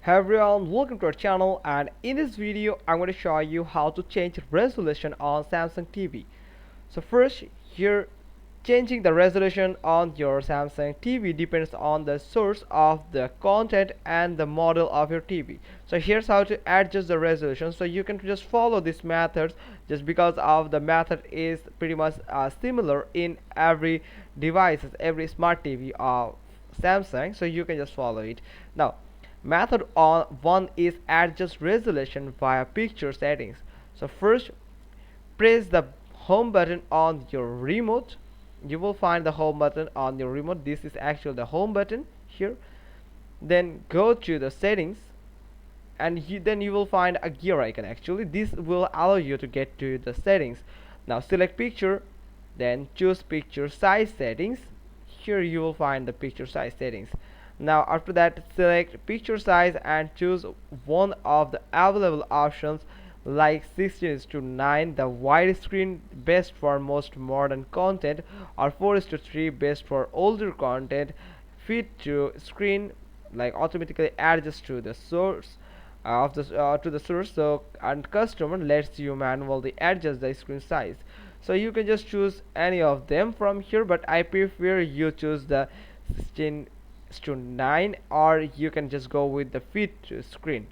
Hey everyone, welcome to our channel, and in this video I'm going to show you how to change resolution on Samsung TV. So first, here changing the resolution on your Samsung TV depends on the source of the content and the model of your TV. So here's how to adjust the resolution. So you can just follow these methods just because of the method is pretty much similar in every devices, every smart TV of Samsung. So you can just follow it. Now method on one is adjust resolution via picture settings. So first, press the home button on your remote. You will find the home button on your remote. This is actually the home button here. Then go to the settings, and then you will find a gear icon. Actually, this will allow you to get to the settings. Now select picture, then choose picture size settings. Here you will find the picture size settings. Now after that, select picture size and choose one of the available options like 16:9, the widescreen, best for most modern content, or 4:3, best for older content. Fit to screen, like automatically adjust to the source of the to the source. So and customer lets you manually adjust the screen size. So you can just choose any of them from here, but I prefer you choose the 16:9, or you can just go with the fit to screen.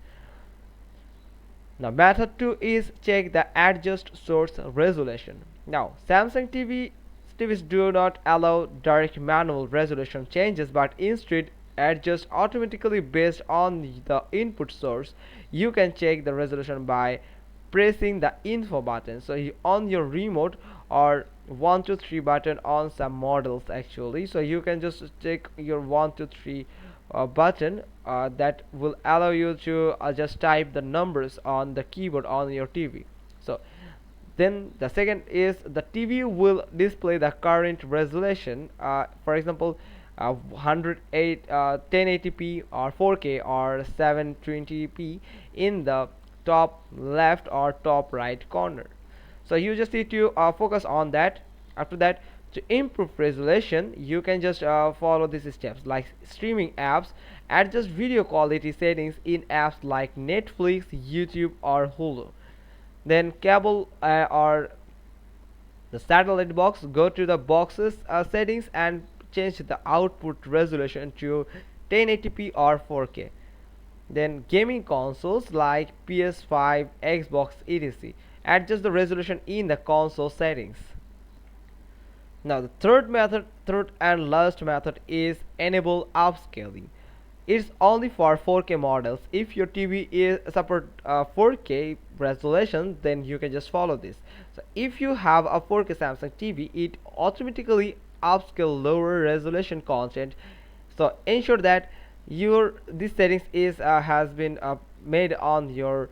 Now method 2 is check the adjust source resolution. Now Samsung TVs do not allow direct manual resolution changes, but instead adjust automatically based on the input source. You can check the resolution by pressing the info button. So on your remote, or 1 2 3 button on some models actually. So you can just check your 1 2 3 button that will allow you to just type the numbers on the keyboard on your TV. So then the second is the TV will display the current resolution, for example 108 1080p or 4K or 720p in the top left or top right corner. So you just need to focus on that. After that, to improve resolution, you can just follow these steps like streaming apps. Adjust video quality settings in apps like Netflix, YouTube, or Hulu. Then cable or the satellite box, go to the boxes settings and change the output resolution to 1080p or 4K. Then gaming consoles like PS5, Xbox, etc. Adjust the resolution in the console settings. Now the third and last method is enable upscaling. It's only for 4K models. If your TV is support 4K resolution, then you can just follow this. So if you have a 4K Samsung TV, it automatically upscale lower resolution content. So ensure that your this settings is has been made on your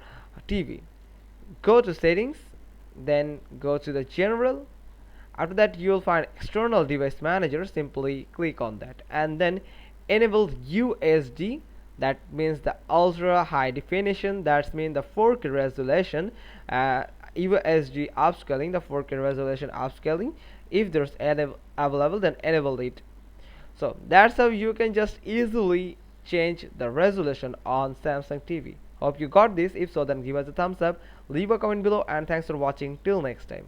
TV. Go to settings, then go to the general. After that, you will find external device manager. Simply click on that, and then enable USD. That means the ultra high definition. That means the 4K resolution. USD upscaling, the 4K resolution upscaling. If there's available, then enable it. So that's how you can just easily change the resolution on Samsung TV. Hope you got this. If so, then give us a thumbs up, leave a comment below, and thanks for watching. Till next time.